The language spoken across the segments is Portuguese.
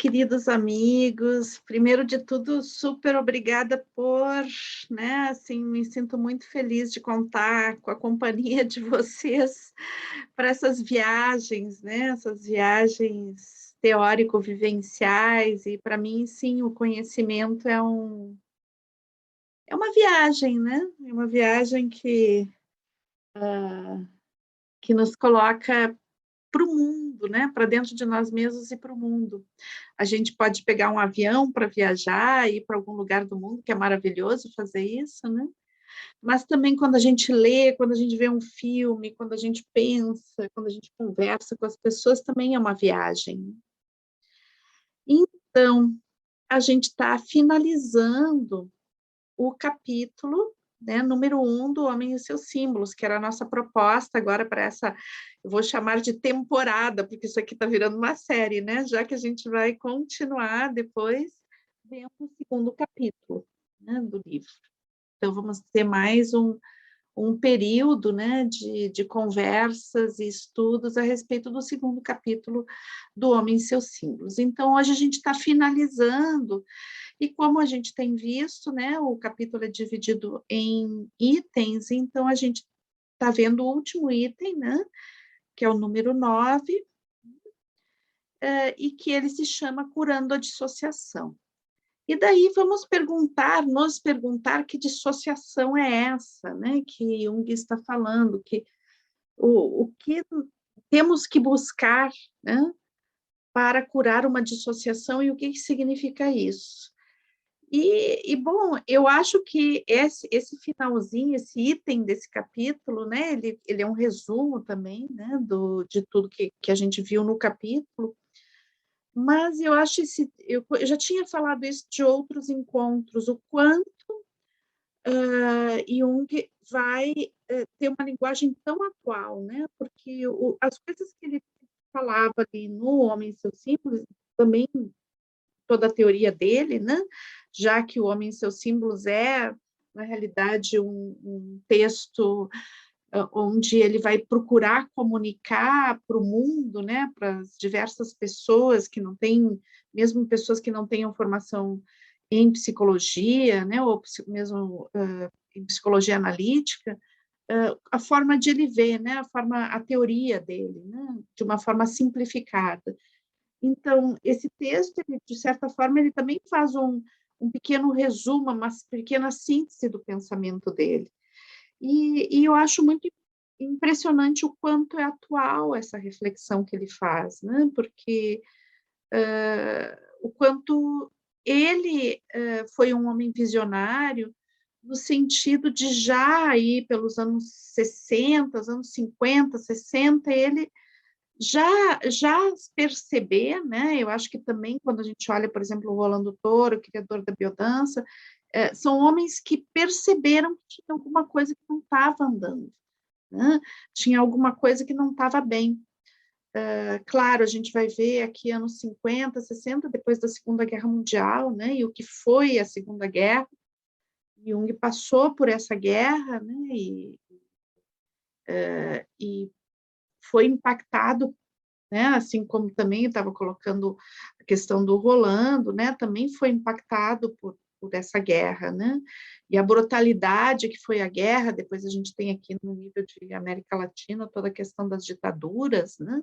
queridos amigos. Primeiro de tudo, super obrigada por, né, assim, me sinto muito feliz de contar com a companhia de vocês para essas viagens, né, essas viagens teórico-vivenciais, e para mim, sim, o conhecimento é uma viagem, né, é uma viagem que nos coloca para o mundo, né, para dentro de nós mesmos e para o mundo. A gente pode pegar um avião para viajar, ir para algum lugar do mundo, que é maravilhoso fazer isso, né? Mas também quando a gente lê, quando a gente vê um filme, quando a gente pensa, quando a gente conversa com as pessoas, também é uma viagem. Então, a gente está finalizando o capítulo, né, número 1 do Homem e seus Símbolos, que era a nossa proposta agora para essa, eu vou chamar de temporada, porque isso aqui está virando uma série, né? Já que a gente vai continuar depois vendo o segundo capítulo, né, do livro. Então, vamos ter mais um período, né, de conversas e estudos a respeito do segundo capítulo do Homem e seus Símbolos. Então, hoje a gente está finalizando, e como a gente tem visto, né, o capítulo é dividido em itens, então a gente está vendo o último item, né, que é o número 9, e que ele se chama Curando a Dissociação. E daí vamos nos perguntar que dissociação é essa, né, que Jung está falando, que o que temos que buscar, né, para curar uma dissociação e o que significa isso. Bom, eu acho que esse finalzinho, esse item desse capítulo, né, ele é um resumo também, né, de tudo que a gente viu no capítulo, mas eu acho eu já tinha falado isso de outros encontros, o quanto Jung vai ter uma linguagem tão atual, né, porque as coisas que ele falava ali no Homem e seus Símbolos, também toda a teoria dele, né? Já que o Homem e seus Símbolos é, na realidade, um texto onde ele vai procurar comunicar para o mundo, né? Para as diversas pessoas que não têm, mesmo pessoas que não tenham formação em psicologia, né? Ou mesmo em psicologia analítica, a forma de ele ver, né? A teoria dele, né? De uma forma simplificada. Então, esse texto, ele, de certa forma, ele também faz um pequeno resumo, uma pequena síntese do pensamento dele. E eu acho muito impressionante o quanto é atual essa reflexão que ele faz, né? Porque o quanto ele foi um homem visionário, no sentido de já aí pelos anos 60, anos 50, 60, ele já perceber, né? Eu acho que também quando a gente olha, por exemplo, o Rolando Toro, o criador da biodança, são homens que perceberam que tinha alguma coisa que não estava andando, né? Tinha alguma coisa que não estava bem. Claro, a gente vai ver aqui anos 50, 60, depois da Segunda Guerra Mundial, né? E o que foi a Segunda Guerra. Jung passou por essa guerra, né? E foi impactado, né, assim como também estava colocando a questão do Rolando, né, também foi impactado por essa guerra, né, e a brutalidade que foi a guerra, depois a gente tem aqui no nível de América Latina toda a questão das ditaduras, né,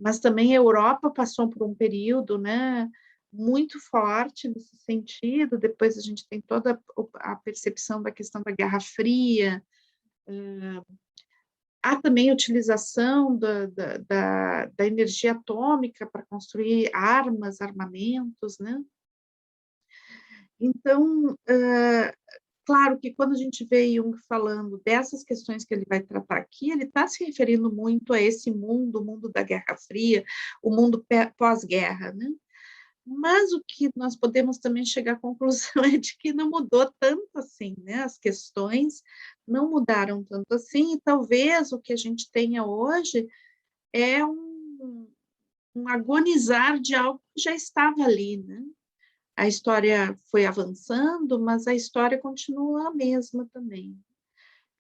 mas também a Europa passou por um período, né, muito forte nesse sentido, depois a gente tem toda a percepção da questão da Guerra Fria, há também a utilização da energia atômica para construir armas, armamentos, né? Então, claro que quando a gente vê Jung falando dessas questões que ele vai tratar aqui, ele está se referindo muito a esse mundo, o mundo da Guerra Fria, o mundo pós-guerra, né? Mas o que nós podemos também chegar à conclusão é de que não mudou tanto assim, né? As questões não mudaram tanto assim, e talvez o que a gente tenha hoje é um agonizar de algo que já estava ali, né? A história foi avançando, mas a história continua a mesma também.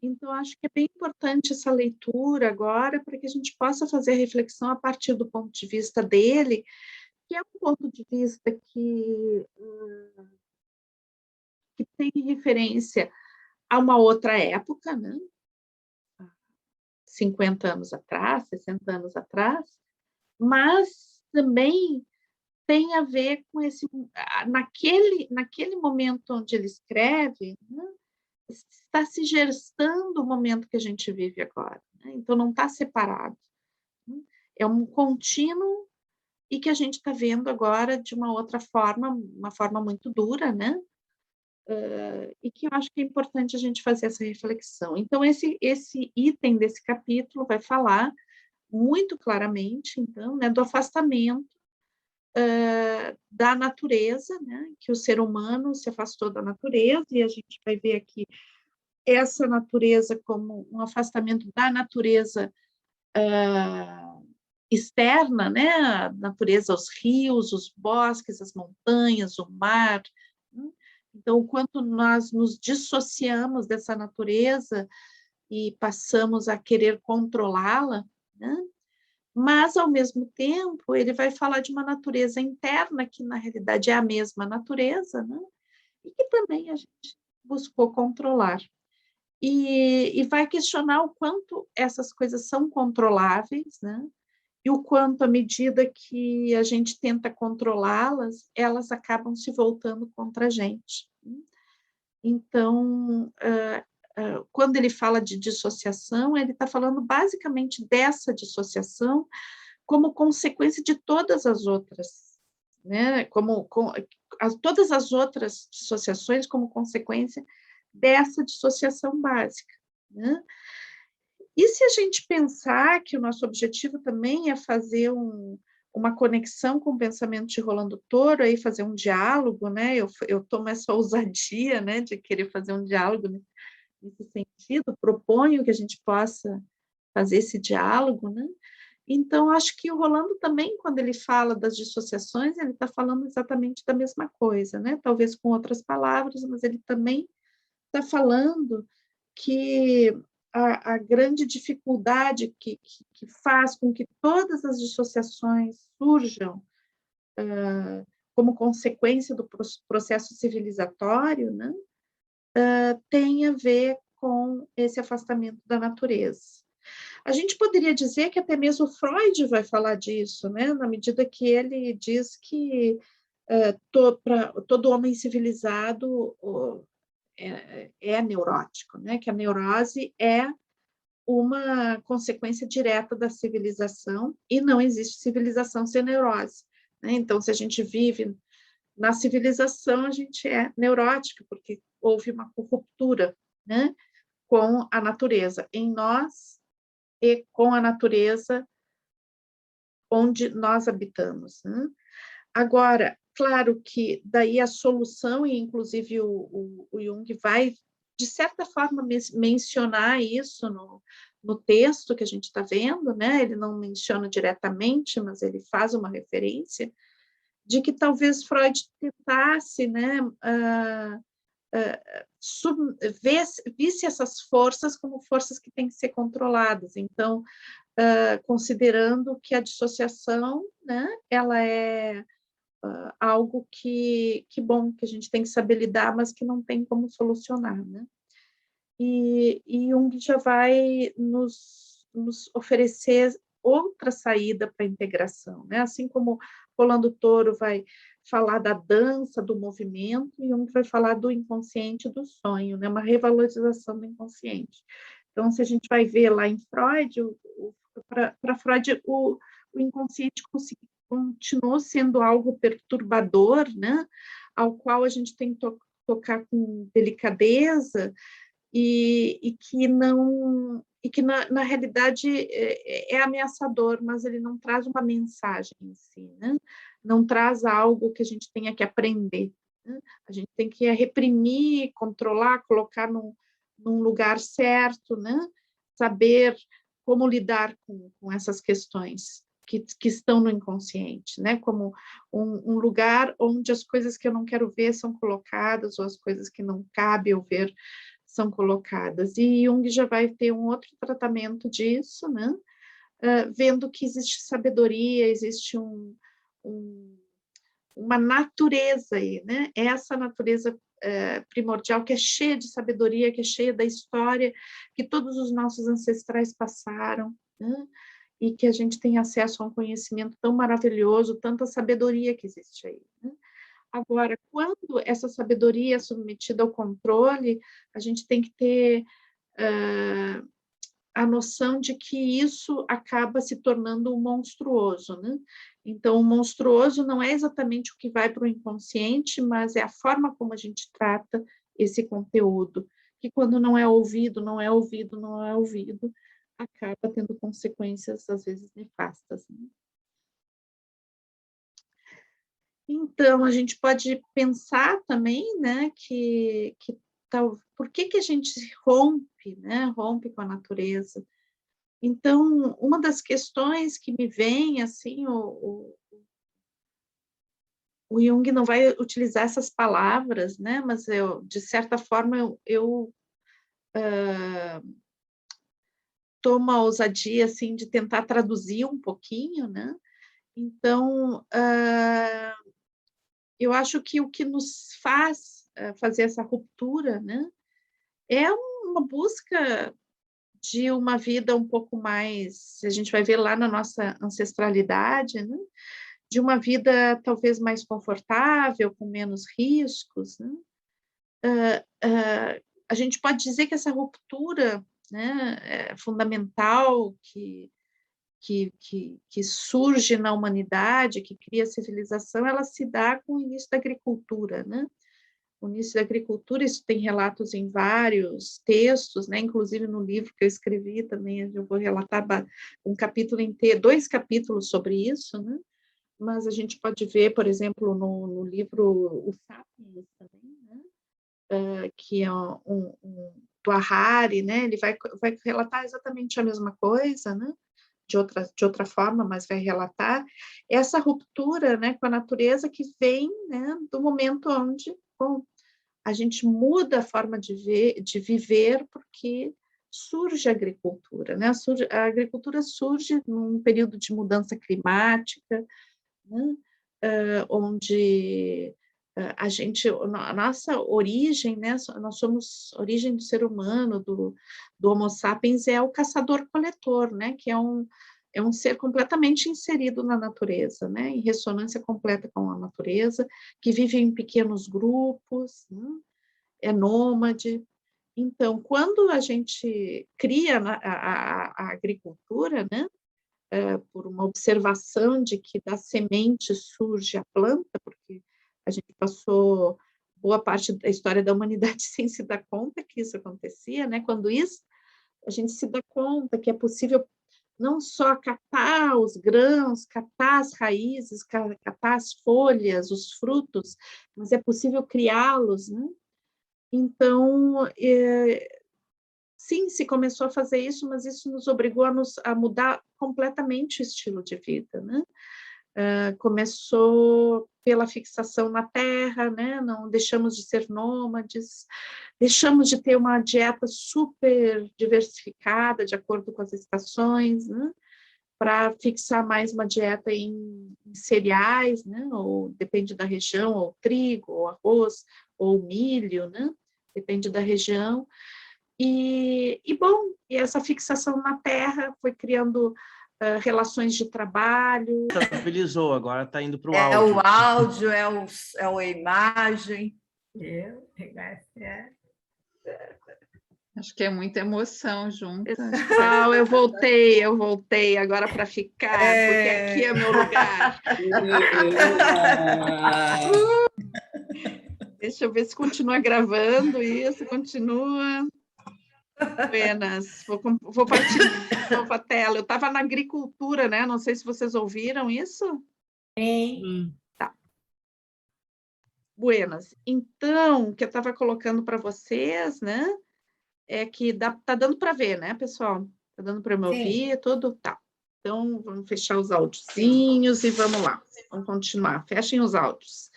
Então, acho que é bem importante essa leitura agora, para que a gente possa fazer a reflexão a partir do ponto de vista dele, que é um ponto de vista que tem referência a uma outra época, né? 50 anos atrás, 60 anos atrás, mas também tem a ver com naquele momento onde ele escreve, né, está se gestando o momento que a gente vive agora, né? Então não está separado, né? É um contínuo e que a gente está vendo agora de uma outra forma, uma forma muito dura, né? E que eu acho que é importante a gente fazer essa reflexão. Então, esse item desse capítulo vai falar muito claramente, então, né, do afastamento da natureza, né, que o ser humano se afastou da natureza, e a gente vai ver aqui essa natureza como um afastamento da natureza externa, né, a natureza, os rios, os bosques, as montanhas, o mar, né? Então, o quanto nós nos dissociamos dessa natureza e passamos a querer controlá-la, né? Mas, ao mesmo tempo, ele vai falar de uma natureza interna, que na realidade é a mesma natureza, né? E que também a gente buscou controlar. E vai questionar o quanto essas coisas são controláveis, né? E o quanto, à medida que a gente tenta controlá-las, elas acabam se voltando contra a gente. Então, quando ele fala de dissociação, ele está falando basicamente dessa dissociação como consequência de todas as outras, né? Todas as outras dissociações como consequência dessa dissociação básica, né? E se a gente pensar que o nosso objetivo também é fazer uma conexão com o pensamento de Rolando Toro, aí fazer um diálogo, né? Eu tomo essa ousadia, né, de querer fazer um diálogo nesse sentido, proponho que a gente possa fazer esse diálogo, né? Então, acho que o Rolando também, quando ele fala das dissociações, ele está falando exatamente da mesma coisa, né? Talvez com outras palavras, mas ele também está falando que a grande dificuldade que faz com que todas as dissociações surjam como consequência do processo civilizatório, né, tem a ver com esse afastamento da natureza. A gente poderia dizer que até mesmo Freud vai falar disso, né, na medida que ele diz que todo homem civilizado é neurótico, né, que a neurose é uma consequência direta da civilização e não existe civilização sem neurose, né? Então, se a gente vive na civilização, a gente é neurótico, porque houve uma ruptura, né, com a natureza, em nós e com a natureza onde nós habitamos, né? Agora, claro que daí a solução, e inclusive o Jung vai, de certa forma, mencionar isso no texto que a gente está vendo, né? Ele não menciona diretamente, mas ele faz uma referência, de que talvez Freud tentasse, né, visse essas forças como forças que têm que ser controladas. Então, considerando que a dissociação, né, ela é algo bom, que a gente tem que saber lidar, mas que não tem como solucionar, né? E Jung já vai nos oferecer outra saída para a integração, né? Assim como Rolando Toro vai falar da dança, do movimento, e Jung vai falar do inconsciente, do sonho, né? Uma revalorização do inconsciente. Então, se a gente vai ver lá em Freud, para Freud, o inconsciente continuou sendo algo perturbador, né? Ao qual a gente tem que tocar com delicadeza, e que não, e que na realidade é ameaçador, mas ele não traz uma mensagem em si, né? Não traz algo que a gente tenha que aprender, né? A gente tem que reprimir, controlar, colocar num lugar certo, né? Saber como lidar com essas questões que estão no inconsciente, né? Como um lugar onde as coisas que eu não quero ver são colocadas, ou as coisas que não cabe eu ver são colocadas. E Jung já vai ter um outro tratamento disso, né? Vendo que existe sabedoria, existe uma natureza aí, né? Essa natureza primordial que é cheia de sabedoria, que é cheia da história que todos os nossos ancestrais passaram, né? E que a gente tem acesso a um conhecimento tão maravilhoso, tanta sabedoria que existe aí, né? Agora, quando essa sabedoria é submetida ao controle, a gente tem que ter a noção de que isso acaba se tornando um monstruoso, né? Então, o monstruoso não é exatamente o que vai para o inconsciente, mas é a forma como a gente trata esse conteúdo, que quando não é ouvido, não é ouvido, não é ouvido, acaba tendo consequências, às vezes, nefastas, né? Então, a gente pode pensar também, né, por que a gente rompe, né, rompe com a natureza? Então, uma das questões que me vem, assim, o Jung não vai utilizar essas palavras, né, mas de certa forma, eu tomo a ousadia, assim, de tentar traduzir um pouquinho, né? Então, eu acho que o que nos faz fazer essa ruptura, né, é uma busca de uma vida um pouco mais, a gente vai ver lá na nossa ancestralidade, né, de uma vida talvez mais confortável, com menos riscos, né? A gente pode dizer que essa ruptura, né, é fundamental que surge na humanidade, que cria a civilização, ela se dá com o início da agricultura, né? O início da agricultura, isso tem relatos em vários textos, né? Inclusive no livro que eu escrevi também, eu vou relatar um capítulo inteiro, 2 capítulos sobre isso, né? Mas a gente pode ver, por exemplo, no livro O Sapiens também, né? Que é do Harari, né? Ele vai relatar exatamente a mesma coisa, né? De outra forma, mas vai relatar essa ruptura, né, com a natureza que vem, né, do momento onde, bom, a gente muda a forma de viver porque surge a agricultura, né? A agricultura surge num período de mudança climática, né? Onde a nossa origem, né? Nós somos a origem do ser humano, do Homo sapiens, é o caçador-coletor, né? Que é um ser completamente inserido na natureza, né? Em ressonância completa com a natureza, que vive em pequenos grupos, né? É nômade. Então, quando a gente cria a agricultura, né? Por uma observação de que da semente surge a planta, porque a gente passou boa parte da história da humanidade sem se dar conta que isso acontecia, né? Quando isso, a gente se dá conta que é possível não só catar os grãos, catar as raízes, catar as folhas, os frutos, mas é possível criá-los, né? Então, sim, se começou a fazer isso, mas isso nos obrigou a mudar completamente o estilo de vida, né? Começou pela fixação na terra, né? Não deixamos de ser nômades, deixamos de ter uma dieta super diversificada, de acordo com as estações, né? Para fixar mais uma dieta em cereais, né? Ou depende da região, ou trigo, ou arroz, ou milho, né? Depende da região. Bom, e essa fixação na terra foi criando relações de trabalho. Estabilizou, agora está indo para o áudio. áudio. É o áudio, é a imagem. Acho que é muita emoção junta. Pessoal, eu voltei agora para ficar, porque aqui é meu lugar. Deixa eu ver se continua gravando isso, continua. Buenas, vou partir de novo a tela. Eu estava na agricultura, né? Não sei se vocês ouviram isso. Sim. Tá. Buenas. Então, o que eu estava colocando para vocês, né? É que tá dando para ver, né, pessoal? Tá dando para me ouvir, tudo? Tá. Então, vamos fechar os áudiozinhos e vamos lá. Vamos continuar. Fechem os áudios.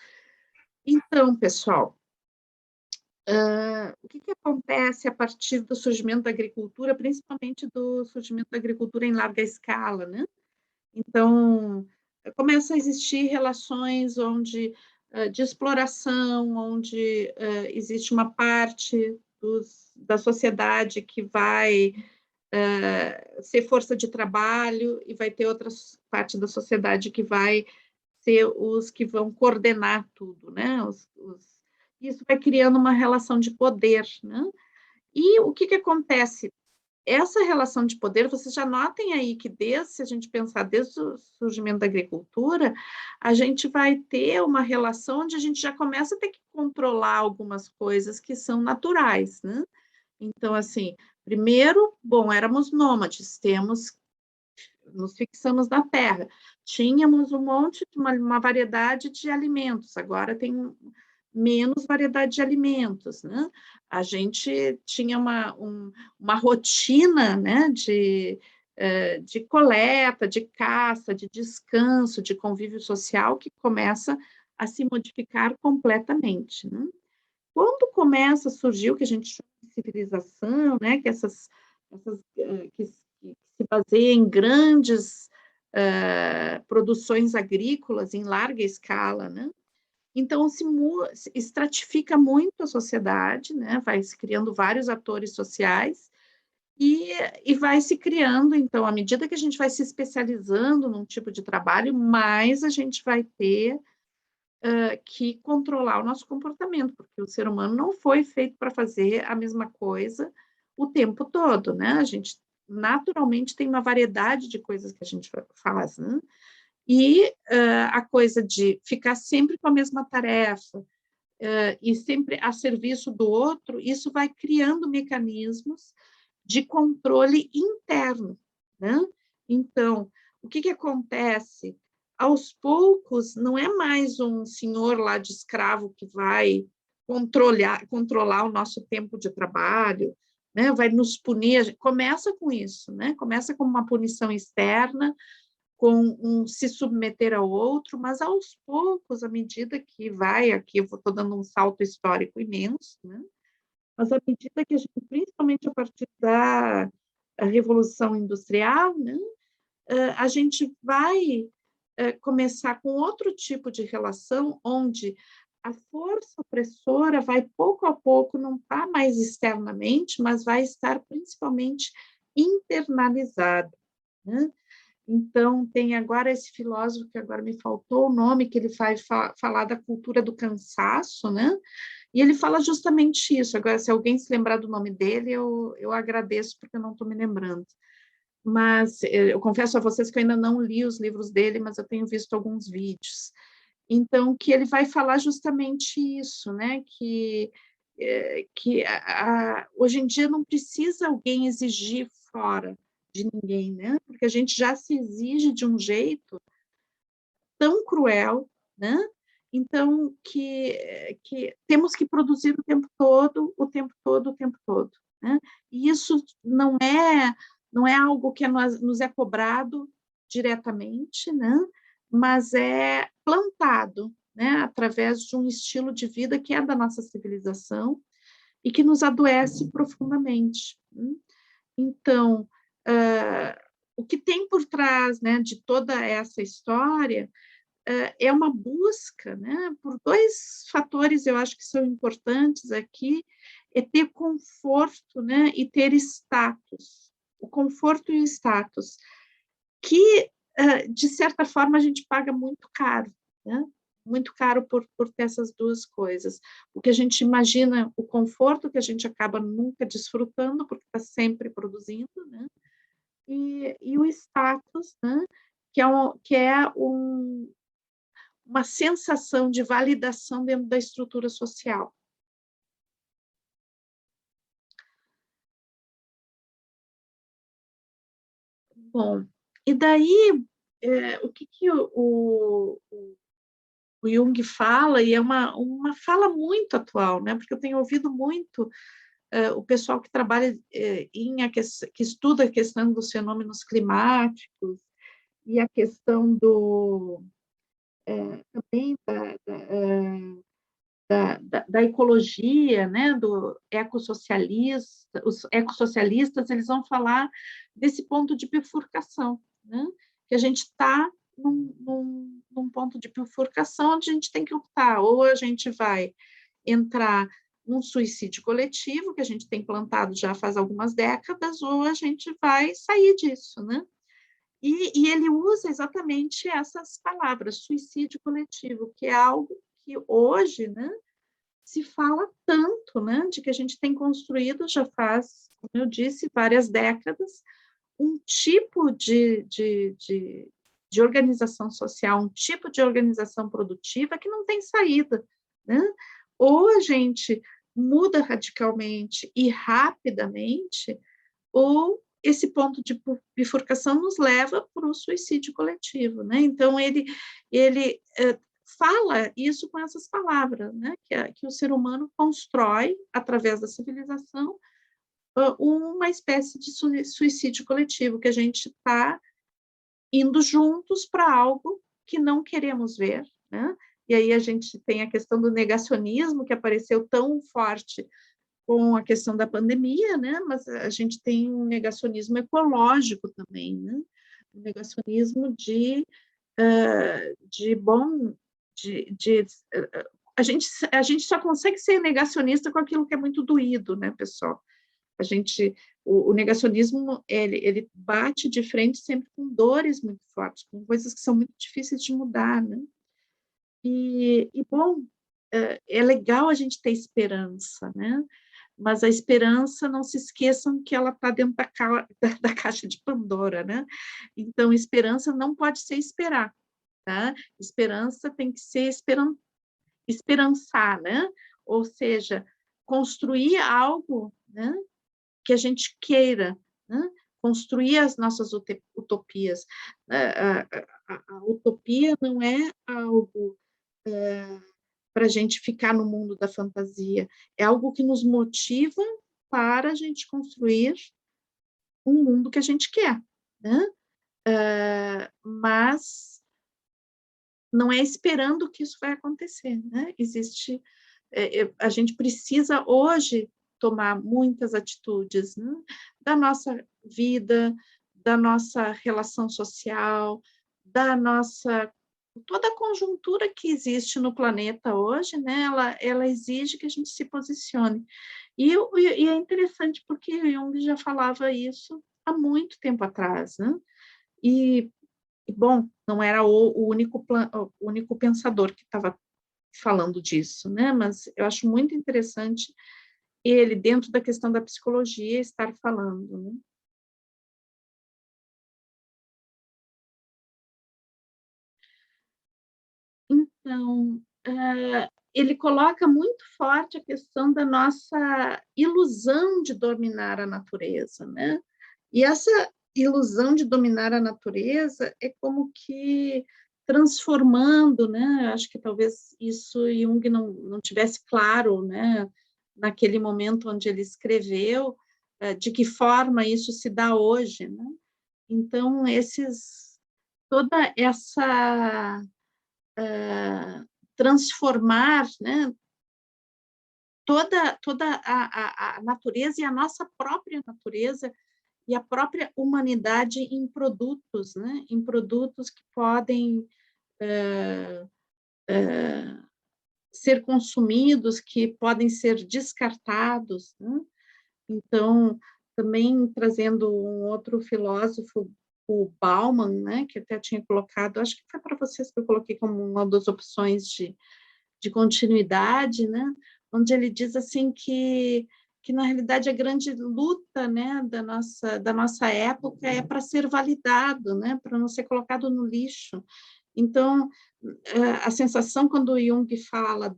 Então, pessoal, o que acontece a partir do surgimento da agricultura, principalmente do surgimento da agricultura em larga escala, né? Então, começa a existir relações onde de exploração, onde existe uma parte da sociedade que vai ser força de trabalho e vai ter outra parte da sociedade que vai ser os que vão coordenar tudo, né? Isso vai criando uma relação de poder, né? E o que acontece? Essa relação de poder, vocês já notem aí que se a gente pensar desde o surgimento da agricultura, a gente vai ter uma relação onde a gente já começa a ter que controlar algumas coisas que são naturais, né? Então, assim, primeiro, bom, éramos nômades, nos fixamos na terra, tínhamos um monte de uma variedade de alimentos, agora tem menos variedade de alimentos, né? A gente tinha uma rotina, né, de coleta, de caça, de descanso, de convívio social que começa a se modificar completamente, né? Quando começa a surgir o que a gente chama de civilização, né, que que se baseia em grandes produções agrícolas em larga escala, né? Então, se estratifica muito a sociedade, né? Vai se criando vários atores sociais e vai se criando, então, à medida que a gente vai se especializando num tipo de trabalho, mais a gente vai ter que controlar o nosso comportamento, porque o ser humano não foi feito para fazer a mesma coisa o tempo todo, né? A gente naturalmente tem uma variedade de coisas que a gente faz, né? E a coisa de ficar sempre com a mesma tarefa e sempre a serviço do outro, isso vai criando mecanismos de controle interno, né? Então, o que acontece? Aos poucos, não é mais um senhor lá de escravo que vai controlar o nosso tempo de trabalho, né? Vai nos punir. Começa com isso, né? Começa com uma punição externa, com se submeter ao outro, mas aos poucos, à medida que vai, aqui eu estou dando um salto histórico imenso, né? Mas à medida que a gente, principalmente a partir da Revolução Industrial, né, a gente vai começar com outro tipo de relação, onde a força opressora vai, pouco a pouco, não está mais externamente, mas vai estar principalmente internalizada, né? Então, tem agora esse filósofo, que agora me faltou o nome, que ele faz falar da cultura do cansaço, né? E ele fala justamente isso. Agora, se alguém se lembrar do nome dele, eu agradeço, porque eu não estou me lembrando. Mas eu confesso a vocês que eu ainda não li os livros dele, mas eu tenho visto alguns vídeos. Então, que ele vai falar justamente isso, né? Hoje em dia não precisa alguém exigir fora de ninguém, né? Porque a gente já se exige de um jeito tão cruel, né? Então, que temos que produzir o tempo todo, o tempo todo, o tempo todo, né? E isso não é algo que nos é cobrado diretamente, né? Mas é plantado, né? Através de um estilo de vida que é da nossa civilização e que nos adoece profundamente, né? Então, o que tem por trás, né, de toda essa história é uma busca, né, por dois fatores, eu acho que são importantes aqui, é ter conforto, né, e ter status. O conforto e o status, que, de certa forma, a gente paga muito caro, né? Muito caro por ter essas duas coisas. O que a gente imagina, o conforto que a gente acaba nunca desfrutando, porque está sempre produzindo, né? E o status, né? Que é uma sensação de validação dentro da estrutura social. Bom, e daí, o que o Jung fala, e é uma fala muito atual, né? Porque eu tenho ouvido muito o pessoal que trabalha que estuda a questão dos fenômenos climáticos e a questão também da ecologia, né, do ecossocialista. Os ecossocialistas, eles vão falar desse ponto de bifurcação, né, que a gente está num ponto de bifurcação onde a gente tem que optar, ou a gente vai entrar num suicídio coletivo, que a gente tem plantado já faz algumas décadas, ou a gente vai sair disso, né? E ele usa exatamente essas palavras, suicídio coletivo, que é algo que hoje, né, se fala tanto, né, de que a gente tem construído já faz, como eu disse, várias décadas, um tipo de organização social, um tipo de organização produtiva que não tem saída, né? Ou a gente muda radicalmente e rapidamente, ou esse ponto de bifurcação nos leva para o suicídio coletivo, né? Então, ele fala isso com essas palavras, né? Que o ser humano constrói, através da civilização, uma espécie de suicídio coletivo, que a gente está indo juntos para algo que não queremos ver, né? E aí a gente tem a questão do negacionismo, que apareceu tão forte com a questão da pandemia, né? Mas a gente tem um negacionismo ecológico também, né? Um negacionismo a gente só consegue ser negacionista com aquilo que é muito doído, né, pessoal? O negacionismo, ele bate de frente sempre com dores muito fortes, com coisas que são muito difíceis de mudar, né? Bom, é legal a gente ter esperança, né? Mas a esperança, não se esqueçam que ela está dentro da caixa de Pandora, né? Então, esperança não pode ser esperar, tá? Esperança tem que ser esperançar, né? Ou seja, construir algo, né, que a gente queira, né? Construir as nossas utopias. A utopia não é algo para a gente ficar no mundo da fantasia, é algo que nos motiva para a gente construir um mundo que a gente quer, né? Mas não é esperando que isso vai acontecer, né? A gente precisa hoje tomar muitas atitudes, né? Da nossa vida, da nossa relação social, toda a conjuntura que existe no planeta hoje, né? Ela exige que a gente se posicione. E é interessante porque Jung já falava isso há muito tempo atrás, né? Bom, não era o único pensador que estava falando disso, né? Mas eu acho muito interessante ele, dentro da questão da psicologia, estar falando, né? Então, ele coloca muito forte a questão da nossa ilusão de dominar a natureza, né? E essa ilusão de dominar a natureza é como que transformando, né? Acho que talvez isso Jung não tivesse claro, né? Naquele momento onde ele escreveu, de que forma isso se dá hoje, né? Então, toda essa transformar, né, toda a natureza e a nossa própria natureza e a própria humanidade em produtos, né, em produtos que podem ser consumidos, que podem ser descartados, né? Então, também trazendo um outro filósofo, o Bauman, né, que até tinha colocado, acho que foi para vocês que eu coloquei como uma das opções de continuidade, né, onde ele diz assim que na realidade a grande luta, né, da nossa época é para ser validado, né, para não ser colocado no lixo. Então, a sensação quando o Jung fala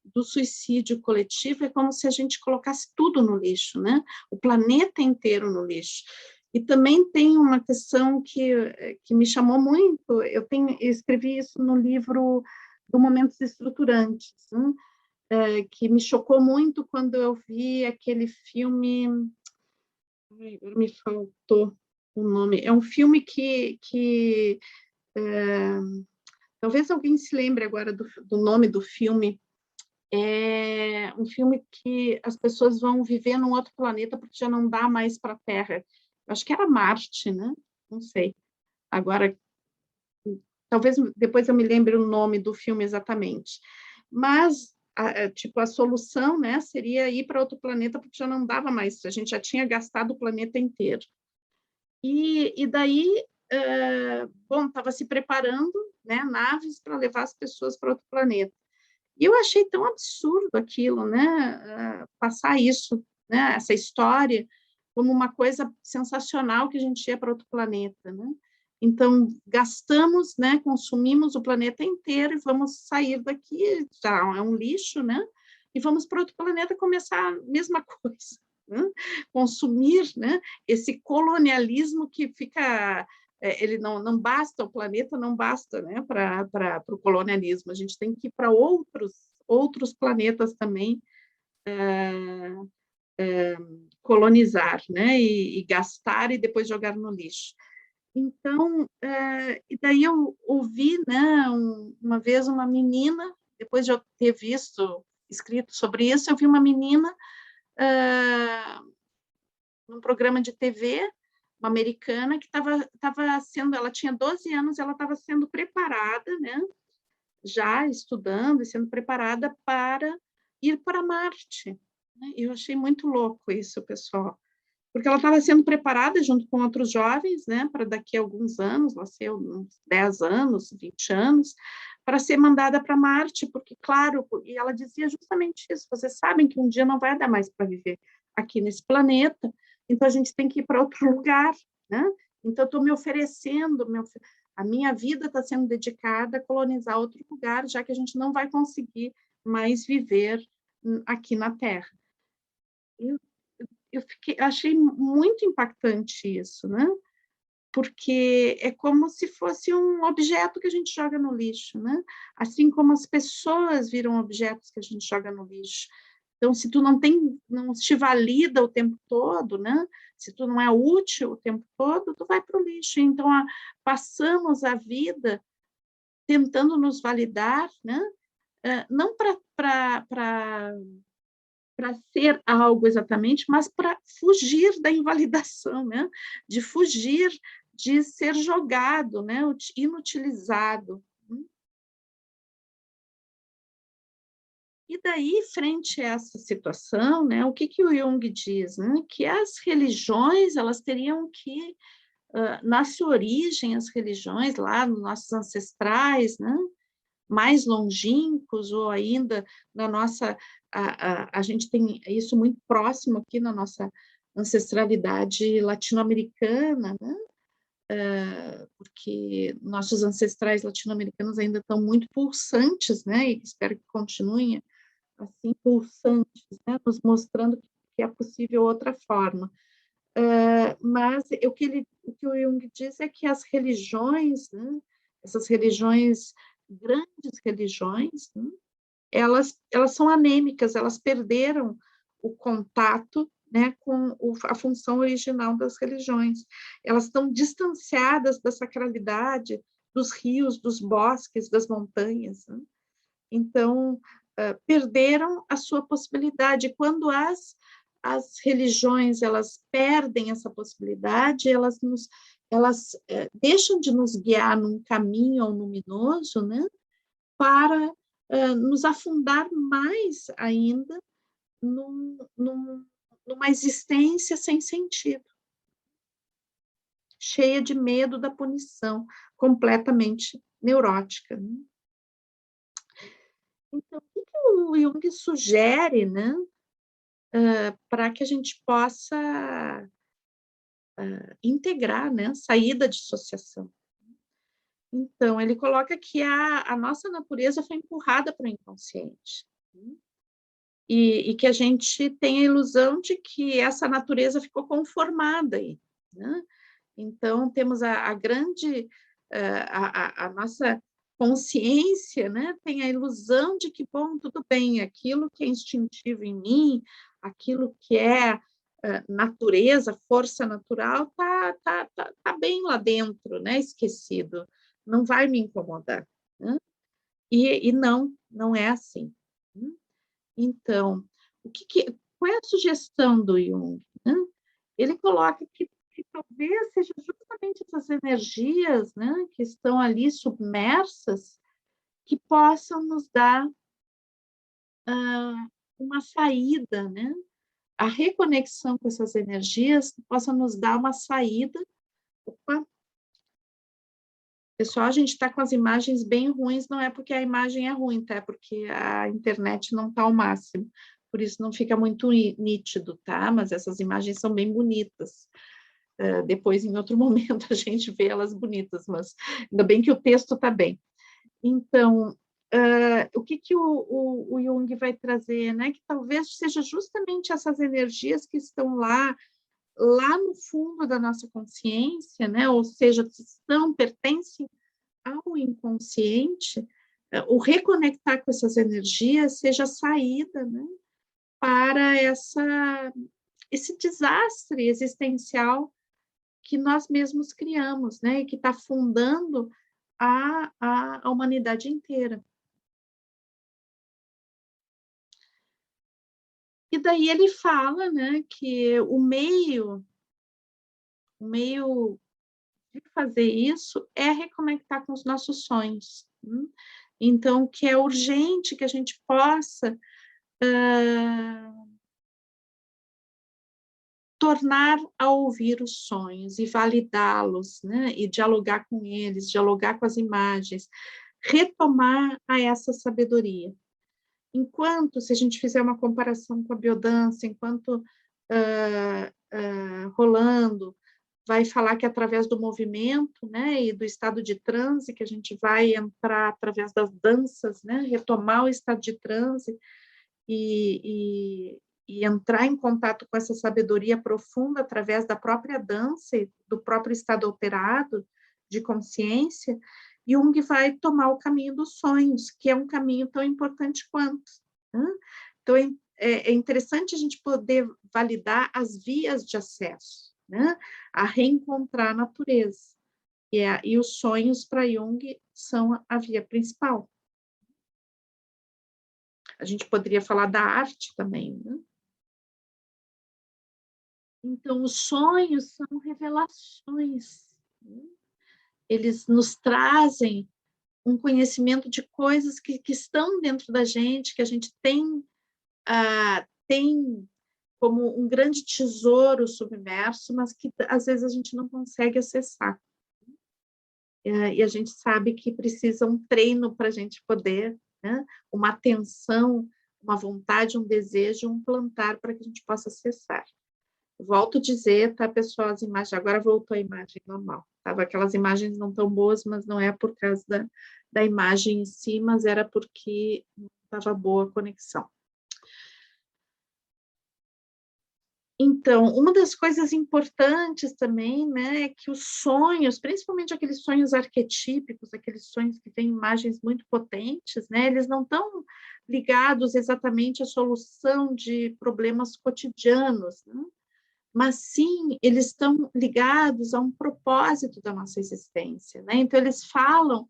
do suicídio coletivo é como se a gente colocasse tudo no lixo, né? O planeta inteiro no lixo. E também tem uma questão que me chamou muito, eu escrevi isso no livro do Momentos Estruturantes, né? Que me chocou muito quando eu vi aquele filme, agora me faltou o nome, é um filme que talvez alguém se lembre agora do nome do filme. É um filme que as pessoas vão viver num outro planeta porque já não dá mais para a Terra. Acho que era Marte, né? Não sei. Agora talvez depois eu me lembre o nome do filme exatamente, mas tipo, a solução, né, seria ir para outro planeta, porque já não dava mais, a gente já tinha gastado o planeta inteiro. E daí, bom, estava se preparando, né, naves para levar as pessoas para outro planeta. E eu achei tão absurdo aquilo, né, passar isso, né, essa história, como uma coisa sensacional que a gente ia para outro planeta, né? Então, gastamos, né, consumimos o planeta inteiro e vamos sair daqui, já é um lixo, né? E vamos para outro planeta começar a mesma coisa, né? Consumir, né, esse colonialismo que fica... ele não basta, o planeta não basta, né, para o colonialismo, a gente tem que ir para outros planetas também, colonizar, né, e gastar e depois jogar no lixo. Então, e daí eu ouvi, né, uma vez uma menina, depois de eu ter visto, escrito sobre isso, eu vi uma menina num programa de TV, uma americana, que estava sendo, ela tinha 12 anos, ela estava sendo preparada, né, já estudando e sendo preparada para ir para Marte. Né? Eu achei muito louco isso, pessoal, porque ela estava sendo preparada junto com outros jovens, né, para daqui a alguns anos, lá ser uns 10 anos, 20 anos, para ser mandada para Marte, porque, claro, e ela dizia justamente isso, vocês sabem que um dia não vai dar mais para viver aqui nesse planeta, então a gente tem que ir para outro lugar, né? Então eu estou me oferecendo, a minha vida está sendo dedicada a colonizar outro lugar, já que a gente não vai conseguir mais viver aqui na Terra. Achei muito impactante isso, né? Porque é como se fosse um objeto que a gente joga no lixo, né? Assim como as pessoas viram objetos que a gente joga no lixo. Então, se tu não te valida o tempo todo, né? Se tu não é útil o tempo todo, tu vai para o lixo. Então, passamos a vida tentando nos validar, né? Não para ser algo exatamente, mas para fugir da invalidação, né? De fugir de ser jogado, né? Inutilizado. E daí, frente a essa situação, né, o que o Jung diz? Né? Que as religiões, elas teriam que, na sua origem, as religiões lá, nos nossos ancestrais, né, mais longínquos, ou ainda na nossa... A gente tem isso muito próximo aqui na nossa ancestralidade latino-americana, né? Porque nossos ancestrais latino-americanos ainda estão muito pulsantes, né? E espero que continuem assim, pulsantes, né? Nos mostrando que é possível outra forma. Mas o que o Jung diz é que as religiões, né? Essas religiões, grandes religiões, né? Elas são anêmicas, elas perderam o contato, né, com a função original das religiões. Elas estão distanciadas da sacralidade dos rios, dos bosques, das montanhas. Né? Então, perderam a sua possibilidade. Quando as religiões elas perdem essa possibilidade, elas deixam de nos guiar num caminho luminoso, né, para nos afundar mais ainda numa existência sem sentido, cheia de medo da punição, completamente neurótica. Né? Então, o que o Jung sugere, né, para que a gente possa integrar, né, sair da dissociação? Então, ele coloca que a nossa natureza foi empurrada para o inconsciente. Né? E que a gente tem a ilusão de que essa natureza ficou conformada aí, né? Então, temos a grande, a nossa consciência, né? Tem a ilusão de que, bom, tudo bem, aquilo que é instintivo em mim, aquilo que é natureza, força natural, tá bem lá dentro, né? Esquecido, não vai me incomodar. Né? E não é assim. Né? Então, qual é a sugestão do Jung? Né? Ele coloca que que talvez seja justamente essas energias, né, que estão ali submersas, que possam nos dar uma saída, né? A reconexão com essas energias possa nos dar uma saída. Opa, pessoal, a gente está com as imagens bem ruins, não é porque a imagem é ruim, tá? É porque a internet não está ao máximo, por isso não fica muito nítido, tá? Mas essas imagens são bem bonitas. Depois, em outro momento, a gente vê elas bonitas, mas ainda bem que o texto está bem. Então, o que o Jung vai trazer, né? Que talvez seja justamente essas energias que estão lá no fundo da nossa consciência, né? Ou seja, pertencem ao inconsciente, o reconectar com essas energias seja a saída, né? Para esse desastre existencial que nós mesmos criamos, né? E que está fundando a humanidade inteira. E daí ele fala, né, que o meio de fazer isso é reconectar com os nossos sonhos. Então, que é urgente que a gente possa tornar a ouvir os sonhos e validá-los, né, e dialogar com eles, dialogar com as imagens, retomar a essa sabedoria. Enquanto, se a gente fizer uma comparação com a biodança, enquanto Rolando vai falar que através do movimento, né, e do estado de transe, que a gente vai entrar através das danças, né, retomar o estado de transe e entrar em contato com essa sabedoria profunda através da própria dança e do próprio estado alterado de consciência, Jung vai tomar o caminho dos sonhos, que é um caminho tão importante quanto. Né? Então, é interessante a gente poder validar as vias de acesso, né? A reencontrar a natureza. E os sonhos para Jung são a via principal. A gente poderia falar da arte também, né? Então, os sonhos são revelações. Né? Eles nos trazem um conhecimento de coisas que estão dentro da gente, que a gente tem como um grande tesouro submerso, mas que às vezes a gente não consegue acessar. E a gente sabe que precisa um treino para a gente poder, né? Uma atenção, uma vontade, um desejo, um plantar para que a gente possa acessar. Volto a dizer, tá, pessoal, as imagens, agora voltou a imagem normal. Tava aquelas imagens não tão boas, mas não é por causa da imagem em si, mas era porque não estava boa a conexão. Então, uma das coisas importantes também, né, é que os sonhos, principalmente aqueles sonhos arquetípicos, aqueles sonhos que têm imagens muito potentes, né, eles não estão ligados exatamente à solução de problemas cotidianos, né? Mas sim, eles estão ligados a um propósito da nossa existência, né? Então, eles falam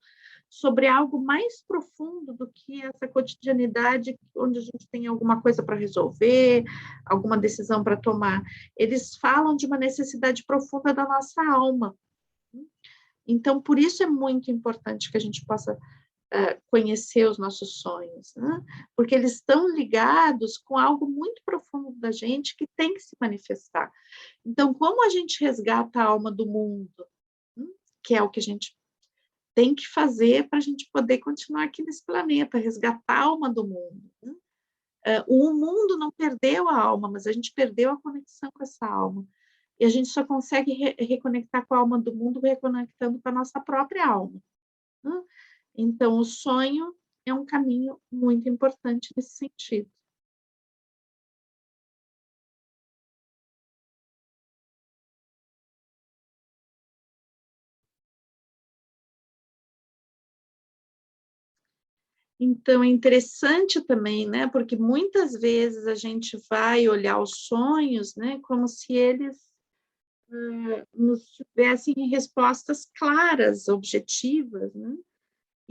sobre algo mais profundo do que essa cotidianidade, onde a gente tem alguma coisa para resolver, alguma decisão para tomar. Eles falam de uma necessidade profunda da nossa alma. Então, por isso é muito importante que a gente possa conhecer os nossos sonhos, né? Porque eles estão ligados com algo muito profundo da gente que tem que se manifestar. Então, como a gente resgata a alma do mundo, que é o que a gente tem que fazer para a gente poder continuar aqui nesse planeta, resgatar a alma do mundo. Né? O mundo não perdeu a alma, mas a gente perdeu a conexão com essa alma. E a gente só consegue reconectar com a alma do mundo reconectando com a nossa própria alma. Né? Então, o sonho é um caminho muito importante nesse sentido. Então, é interessante também, né? Porque muitas vezes a gente vai olhar os sonhos, né? Como se eles nos tivessem respostas claras, objetivas, né?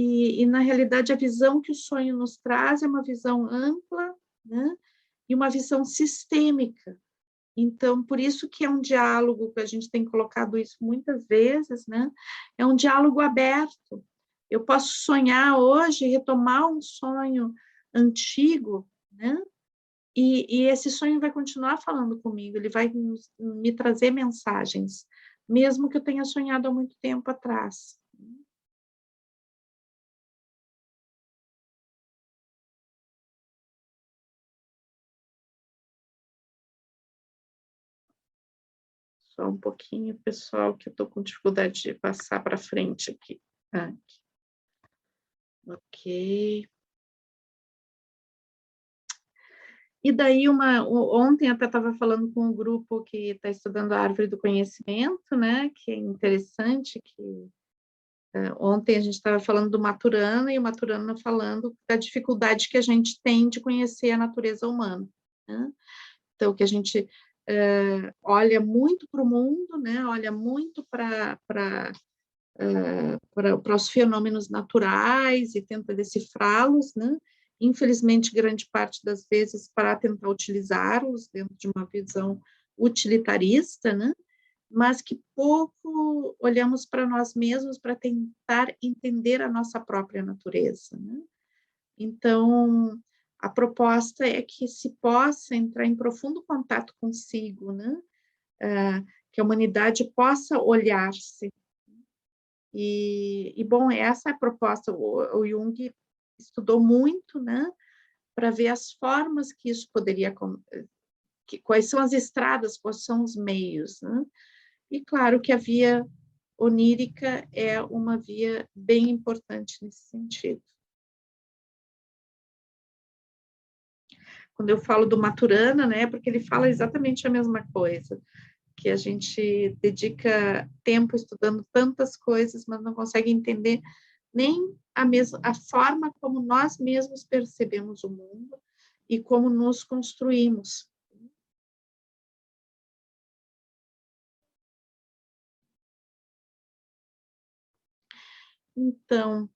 E, na realidade, a visão que o sonho nos traz é uma visão ampla, né? E uma visão sistêmica Então, por isso que é um diálogo, que a gente tem colocado isso muitas vezes, né? É um diálogo aberto. Eu posso sonhar hoje, retomar um sonho antigo, né? E esse sonho vai continuar falando comigo, ele vai me trazer mensagens, mesmo que eu tenha sonhado há muito tempo atrás. Só um pouquinho, pessoal, que eu estou com dificuldade de passar para frente aqui. Aqui. Ok. E daí, ontem até estava falando com um grupo que está estudando a árvore do conhecimento, né? Que é interessante, que ontem a gente estava falando do Maturana, e o Maturana falando da dificuldade que a gente tem de conhecer a natureza humana, né? Então, que a gente olha muito para o mundo, né? Olha muito para os fenômenos naturais e tenta decifrá-los, né? Infelizmente, grande parte das vezes para tentar utilizá-los dentro de uma visão utilitarista, né? Mas que pouco olhamos para nós mesmos para tentar entender a nossa própria natureza, né? Então, a proposta é que se possa entrar em profundo contato consigo, né? Que a humanidade possa olhar-se. Bom, essa é a proposta. O Jung estudou muito, né? Para ver as formas que isso poderia... quais são as estradas, quais são os meios, né? E claro que a via onírica é uma via bem importante nesse sentido. Quando eu falo do Maturana, né, porque ele fala exatamente a mesma coisa, que a gente dedica tempo estudando tantas coisas, mas não consegue entender nem a forma como nós mesmos percebemos o mundo e como nos construímos. Então,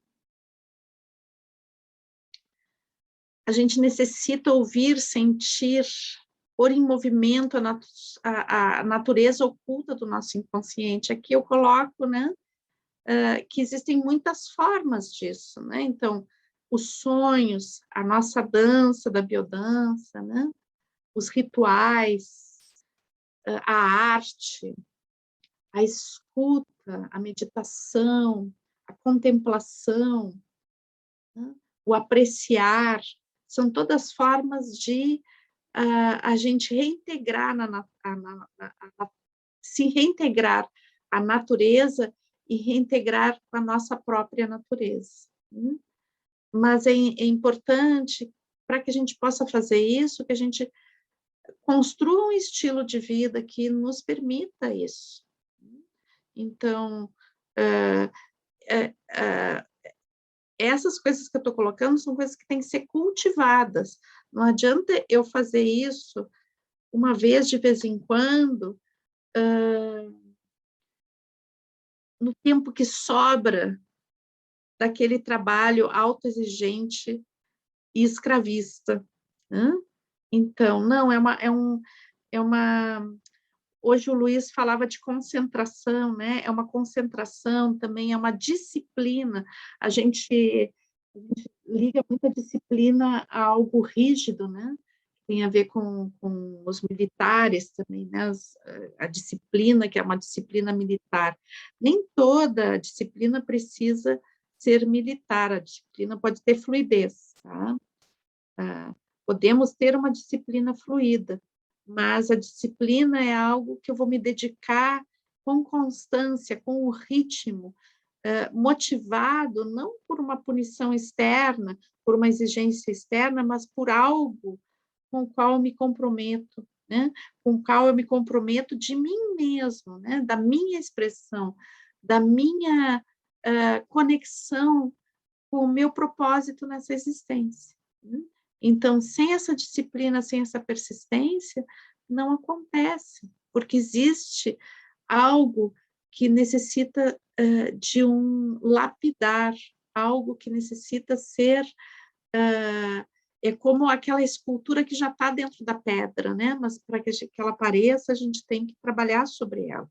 a gente necessita ouvir, sentir, pôr em movimento a natureza oculta do nosso inconsciente. Aqui eu coloco, né, que existem muitas formas disso, né? Então, os sonhos, a nossa dança da biodança, né? Os rituais, a arte, a escuta, a meditação, a contemplação, né? O apreciar, são todas formas de a gente reintegrar, se reintegrar à natureza e reintegrar com a nossa própria natureza. Mas é importante, para que a gente possa fazer isso, que a gente construa um estilo de vida que nos permita isso. Então, essas coisas que eu estou colocando são coisas que têm que ser cultivadas. Não adianta eu fazer isso uma vez de vez em quando, no tempo que sobra daquele trabalho autoexigente e escravista. Né? Então, não, hoje o Luiz falava de concentração, né? É uma concentração, também é uma disciplina. A gente liga muita disciplina a algo rígido, né? Tem a ver com os militares também, né? A disciplina, que é uma disciplina militar. Nem toda disciplina precisa ser militar, a disciplina pode ter fluidez, tá? Podemos ter uma disciplina fluida, mas a disciplina é algo que eu vou me dedicar com constância, com o ritmo, motivado não por uma punição externa, por uma exigência externa, mas por algo com o qual eu me comprometo, né? Com o qual eu me comprometo de mim mesmo, né? Da minha expressão, da minha conexão com o meu propósito nessa existência. Né? Então, sem essa disciplina, sem essa persistência, não acontece, porque existe algo que necessita de um lapidar, algo que necessita ser é como aquela escultura que já está dentro da pedra, né? Mas para que ela apareça, a gente tem que trabalhar sobre ela.